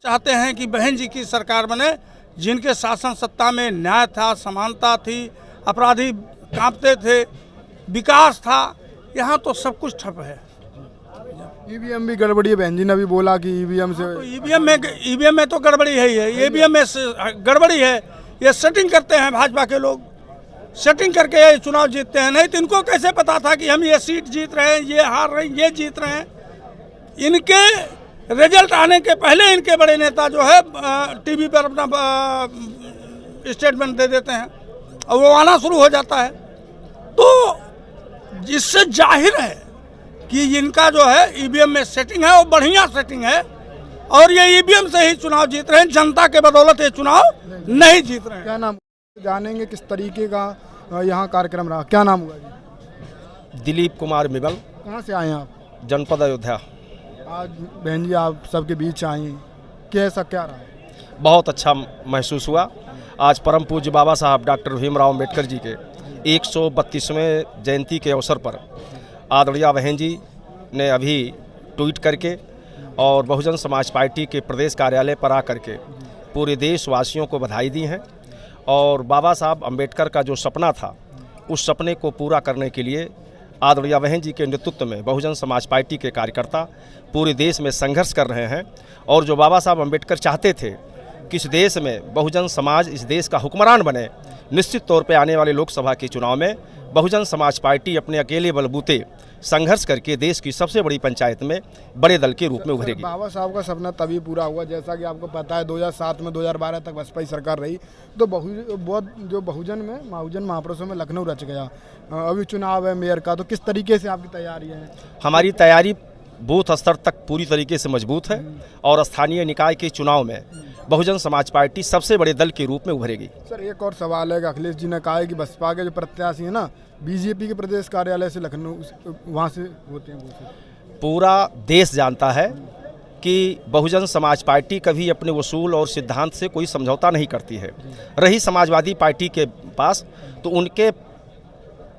चाहते हैं कि बहन जी की सरकार बने, जिनके शासन सत्ता में न्याय था, समानता थी, अपराधी कांपते थे, विकास था। यहाँ तो सब कुछ ठप है। ईवीएम भी गड़बड़ी है, बहन जी ने भी बोला कि ईवीएम से तो ईवीएम में तो गड़बड़ी है ही है। ईवीएम में गड़बड़ी है, ये सेटिंग करते हैं भाजपा के लोग, सेटिंग करके ये चुनाव जीतते हैं। नहीं तो इनको कैसे पता था कि हम ये सीट जीत रहे हैं, ये हार रहे हैं, ये जीत रहे हैं। इनके रिजल्ट आने के पहले इनके बड़े नेता जो है टीवी पर अपना स्टेटमेंट दे देते हैं और वो आना शुरू हो जाता है। तो जिससे जाहिर है कि इनका जो है ईवीएम में सेटिंग है और बढ़िया सेटिंग है, और ये ईवीएम से ही चुनाव जीत रहे हैं। जनता के बदौलत ये चुनाव नहीं जीत रहे हैं। क्या नाम जानेंगे, किस तरीके का यहाँ कार्यक्रम रहा, क्या नाम हुआ जी? दिलीप कुमार मिबल। कहाँ से आए हैं आप? जनपद अयोध्या। आज बहन जी आप सबके बीच आई, कैसा क्या रहा? बहुत अच्छा महसूस हुआ। आज परम पूज्य बाबा साहब डॉक्टर भीमराव अम्बेडकर जी के 132वें जयंती के अवसर पर आदरणीय बहन जी ने अभी ट्वीट करके और बहुजन समाज पार्टी के प्रदेश कार्यालय पर आकर के पूरे देशवासियों को बधाई दी हैं। और बाबा साहब अम्बेडकर का जो सपना था, उस सपने को पूरा करने के लिए आदरणीय बहन जी के नेतृत्व में बहुजन समाज पार्टी के कार्यकर्ता पूरे देश में संघर्ष कर रहे हैं। और जो बाबा साहब अम्बेडकर चाहते थे कि इस देश में बहुजन समाज इस देश का हुक्मरान बने, निश्चित तौर पे आने वाले लोकसभा के चुनाव में बहुजन समाज पार्टी अपने अकेले बलबूते संघर्ष करके देश की सबसे बड़ी पंचायत में बड़े दल के रूप में उभरेगी। बाबा साहब का सपना तभी पूरा हुआ, जैसा कि आपको पता है 2007 में 2012 तक बसपा ही सरकार रही, तो बहुत जो बहुजन महापुरुषों में लखनऊ रच गया। अभी चुनाव है मेयर का, तो किस तरीके से आपकी तैयारी है? हमारी तैयारी बूथ स्तर तक पूरी तरीके से मजबूत है और स्थानीय निकाय के चुनाव में बहुजन समाज पार्टी सबसे बड़े दल के रूप में उभरेगी। सर एक और सवाल है कि अखिलेश जी ने कहा है कि बसपा के जो प्रत्याशी है ना, बीजेपी के प्रदेश कार्यालय से लखनऊ वहाँ से होते हैं। पूरा देश जानता है कि बहुजन समाज पार्टी कभी अपने वसूल और सिद्धांत से कोई समझौता नहीं करती है। रही समाजवादी पार्टी के पास, तो उनके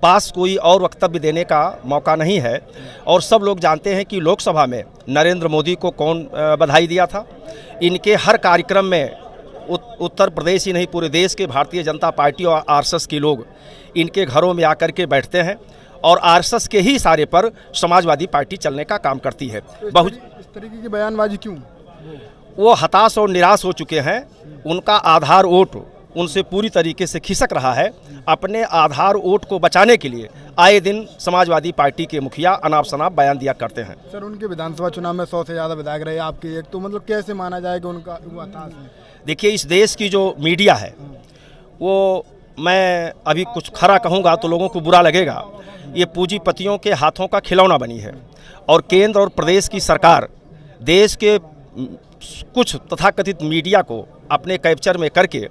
पास कोई और वक्तव्य देने का मौका नहीं है। और सब लोग जानते हैं कि लोकसभा में नरेंद्र मोदी को कौन बधाई दिया था। इनके हर कार्यक्रम में उत्तर प्रदेश ही नहीं, पूरे देश के भारतीय जनता पार्टी और आरएसएस के लोग इनके घरों में आकर के बैठते हैं और आरएसएस के ही इशारे पर समाजवादी पार्टी चलने का काम करती है। इस तरीके की बयानबाजी क्यों? वो हताश और निराश हो चुके हैं। उनका आधार वोट उनसे पूरी तरीके से खिसक रहा है। अपने आधार वोट को बचाने के लिए आए दिन समाजवादी पार्टी के मुखिया अनाप शनाप बयान दिया करते हैं। सर उनके विधानसभा चुनाव में 100 से ज़्यादा विधायक रहे, आपके एक, तो मतलब कैसे माना जाएगा उनका वो हताश है? देखिए, इस देश की जो मीडिया है, वो मैं अभी कुछ खरा कहूँगा तो लोगों को बुरा लगेगा, ये पूंजीपतियों के हाथों का खिलौना बनी है। और केंद्र और प्रदेश की सरकार देश के कुछ तथाकथित मीडिया को अपने कैप्चर में करके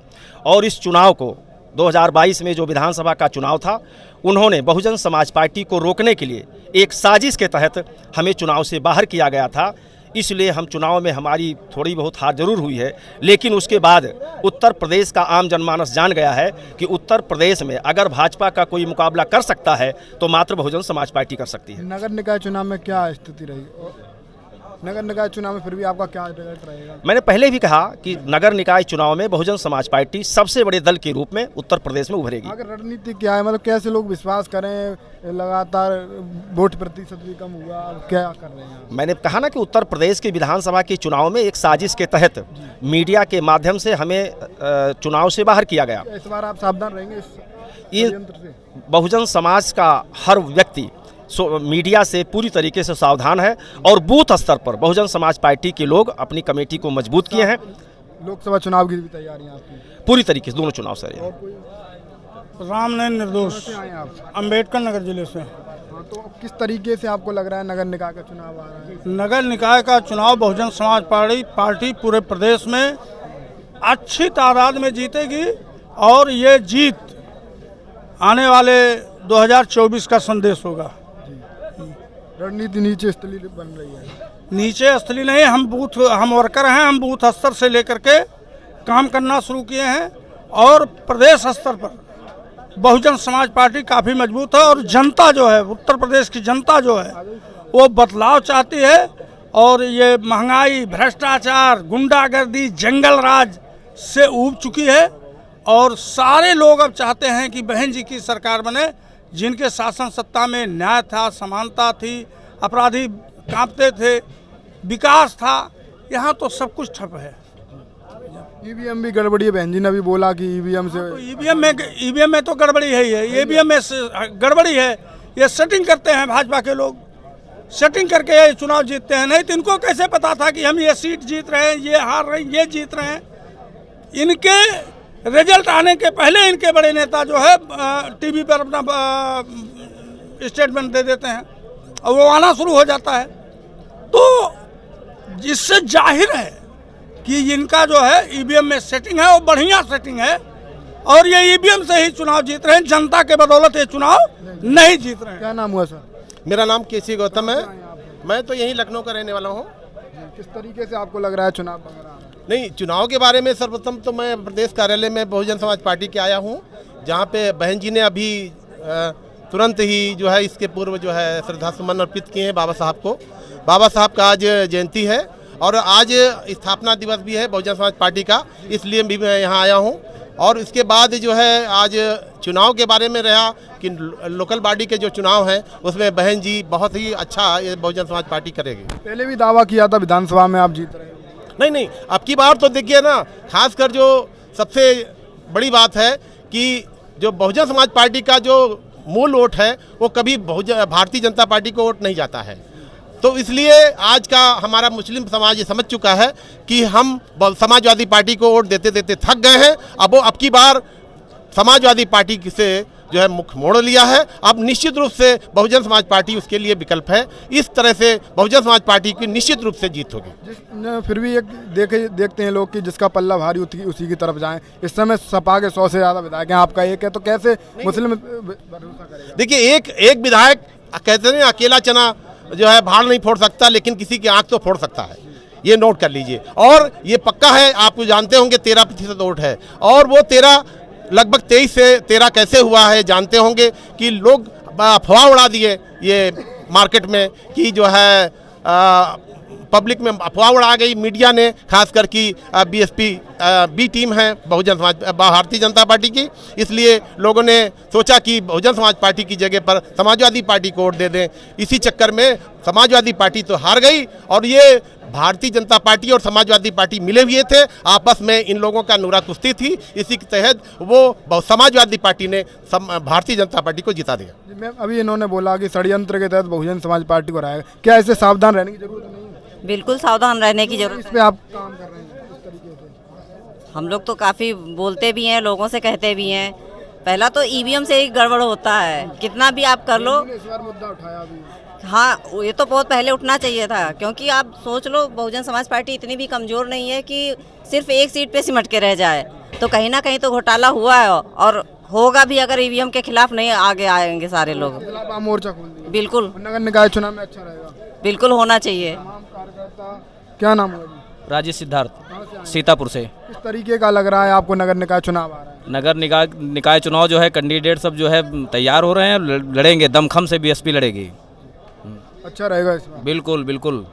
और इस चुनाव को 2022 में जो विधानसभा का चुनाव था, उन्होंने बहुजन समाज पार्टी को रोकने के लिए एक साजिश के तहत हमें चुनाव से बाहर किया गया था। इसलिए हम चुनाव में हमारी थोड़ी बहुत हार जरूर हुई है, लेकिन उसके बाद उत्तर प्रदेश का आम जनमानस जान गया है कि उत्तर प्रदेश में अगर भाजपा का कोई मुकाबला कर सकता है तो मात्र बहुजन समाज पार्टी कर सकती है। नगर निकाय चुनाव में क्या स्थिति रही? नगर निकाय चुनाव में फिर भी आपका क्या रिजल्ट रहेगा? मैंने पहले भी कहा कि नगर निकाय चुनाव में बहुजन समाज पार्टी सबसे बड़े दल के रूप में उत्तर प्रदेश में उभरेगी। अगर रणनीति क्या है, मतलब कैसे लोग विश्वास करें? लगातार वोट प्रतिशत भी कम हुआ, क्या कर रहे हैं? मैंने कहा ना कि उत्तर प्रदेश के विधानसभा के चुनाव में एक साजिश के तहत मीडिया के माध्यम से हमें चुनाव से बाहर किया गया। इस बार आप सावधान रहेंगे इस षड्यंत्र से? बहुजन समाज का हर व्यक्ति मीडिया से पूरी तरीके से सावधान है और बूथ स्तर पर बहुजन समाज पार्टी के लोग अपनी कमेटी को मजबूत किए हैं। लोकसभा चुनाव की भी तैयारियां आपकी पूरी तरीके से, दोनों चुनाव से। राम नयन निर्दोष, अम्बेडकर नगर जिले से। तो किस तरीके से आपको लग रहा है नगर निकाय का चुनाव आ रहा है? नगर निकाय का चुनाव बहुजन समाज पार्टी पूरे प्रदेश में अच्छी तादाद में जीतेगी और ये जीत आने वाले 2024 का संदेश होगा। रणनीति नीचे स्थलीय बन रही है? नीचे स्थलीय नहीं, हम वर्कर हैं, हम बूथ स्तर से लेकर के काम करना शुरू किए हैं और प्रदेश स्तर पर बहुजन समाज पार्टी काफ़ी मजबूत है। और जनता जो है, उत्तर प्रदेश की जनता जो है, वो बदलाव चाहती है और ये महंगाई, भ्रष्टाचार, गुंडागर्दी, जंगल राज से ऊब चुकी है। और सारे लोग अब चाहते हैं कि बहन जी की सरकार बने, जिनके शासन सत्ता में न्याय था, समानता थी, अपराधी कांपते थे, विकास था। यहाँ तो सब कुछ ठप है। ईवीएम भी गड़बड़ी है, बहन जी ने भी बोला कि ईवीएम से तो ईवीएम में तो गड़बड़ी है ही है। ईवीएम में गड़बड़ी है, ये सेटिंग करते हैं भाजपा के लोग, सेटिंग करके ये चुनाव जीतते हैं। नहीं तो इनको कैसे पता था कि हम ये सीट जीत रहे हैं, ये हार रहे हैं, ये जीत रहे हैं। इनके रिजल्ट आने के पहले इनके बड़े नेता जो है टीवी पर अपना स्टेटमेंट दे देते हैं और वो आना शुरू हो जाता है। तो जिससे जाहिर है कि इनका जो है ईवीएम में सेटिंग है, वो बढ़िया सेटिंग है। और ये ईवीएम से ही चुनाव जीत रहे हैं, जनता के बदौलत ये चुनाव नहीं जीत रहे हैं। क्या नाम हुआ सर? मेरा नाम केसी गौतम है। मैं तो यहीं लखनऊ का रहने वाला हूँ। किस तरीके से आपको लग रहा है चुनाव वगैरह? नहीं, चुनाव के बारे में सर्वप्रथम तो मैं प्रदेश कार्यालय में बहुजन समाज पार्टी के आया हूँ, जहाँ पे बहन जी ने अभी तुरंत ही जो है इसके पूर्व जो है श्रद्धा सुमन अर्पित किए हैं बाबा साहब को। बाबा साहब का आज जयंती है और आज स्थापना दिवस भी है बहुजन समाज पार्टी का, इसलिए भी मैं यहाँ आया हूँ। और इसके बाद जो है आज चुनाव के बारे में रहा कि लोकल बॉडी के जो चुनाव हैं उसमें बहन जी बहुत ही अच्छा ये बहुजन समाज पार्टी करेगी। पहले भी दावा किया था विधानसभा में आप जीत रहे हो। नहीं, अब की बार तो देखिए ना, खासकर जो सबसे बड़ी बात है कि जो बहुजन समाज पार्टी का जो मूल वोट है वो कभी भारतीय जनता पार्टी को वोट नहीं जाता है। तो इसलिए आज का हमारा मुस्लिम समाज ये समझ चुका है कि हम समाजवादी पार्टी को वोट देते देते थक गए हैं। अब वो अब की बार समाजवादी पार्टी से जो है मुख मोड़ लिया है। अब निश्चित रूप से बहुजन समाज पार्टी उसके लिए विकल्प है। इस तरह से बहुजन समाज पार्टी की निश्चित रूप से जीत होगी। फिर भी एक देखते हैं लोग कि जिसका पल्ला भारी उसी की तरफ जाएं। इस समय सपा के 100 से ज़्यादा विधायक हैं, आपका एक है, तो कैसे मुस्लिम भरोसा करेगा? देखिए, एक विधायक कहते हैं अकेला चना जो है भाड़ नहीं फोड़ सकता, लेकिन किसी की आंख तो फोड़ सकता है। ये नोट कर लीजिए। और ये पक्का है, आप जानते होंगे 13% वोट है, और वो 13 लगभग 23 से 13 कैसे हुआ है जानते होंगे कि लोग अफवाह उड़ा दिए ये मार्केट में कि जो है पब्लिक में अफवाह उड़ा गई मीडिया ने, खासकर कि बीएसपी बी टीम है बहुजन समाज भारतीय जनता पार्टी की। इसलिए लोगों ने सोचा कि बहुजन समाज पार्टी की जगह पर समाजवादी पार्टी को वोट दे दें। इसी चक्कर में समाजवादी पार्टी तो हार गई और ये भारतीय जनता पार्टी और समाजवादी पार्टी मिले हुए थे, आपस में इन लोगों का नूरा कुश्ती थी। इसी के तहत वो समाजवादी पार्टी ने भारतीय जनता पार्टी को जिता दिया। मैम, अभी इन्होंने बोला कि षड्यंत्र के तहत बहुजन समाज पार्टी को हराया। क्या ऐसे सावधान रहने की जरूरत नहीं है? बिल्कुल सावधान रहने की जरूरत इस पे आप काम कर रहे हैं इस तरीके से? हम लोग तो काफ़ी बोलते भी हैं, लोगों से कहते भी हैं। पहला तो ईवीएम से ही गड़बड़ होता है, कितना भी आप कर लो। इस बार मुद्दा उठाया अभी। हाँ, ये तो बहुत पहले उठना चाहिए था, क्योंकि आप सोच लो बहुजन समाज पार्टी इतनी भी कमज़ोर नहीं है कि सिर्फ एक सीट पे सिमट के रह जाए। तो कहीं ना कहीं तो घोटाला हुआ है और होगा भी, अगर ईवीएम के खिलाफ नहीं आगे आएंगे सारे लोग। मोर्चा खोल दिया। बिल्कुल नगर निकाय चुनाव में अच्छा रहेगा, बिल्कुल होना चाहिए। क्या नाम हुआ? राजेश सिद्धार्थ, सीतापुर से। किस तरीके का लग रहा है आपको नगर निकाय चुनाव आ रहा है? नगर निकाय चुनाव जो है, कैंडिडेट सब जो है तैयार हो रहे हैं, लड़ेंगे, दमखम से बीएसपी लड़ेगी। अच्छा रहेगा इस बार? बिल्कुल बिल्कुल।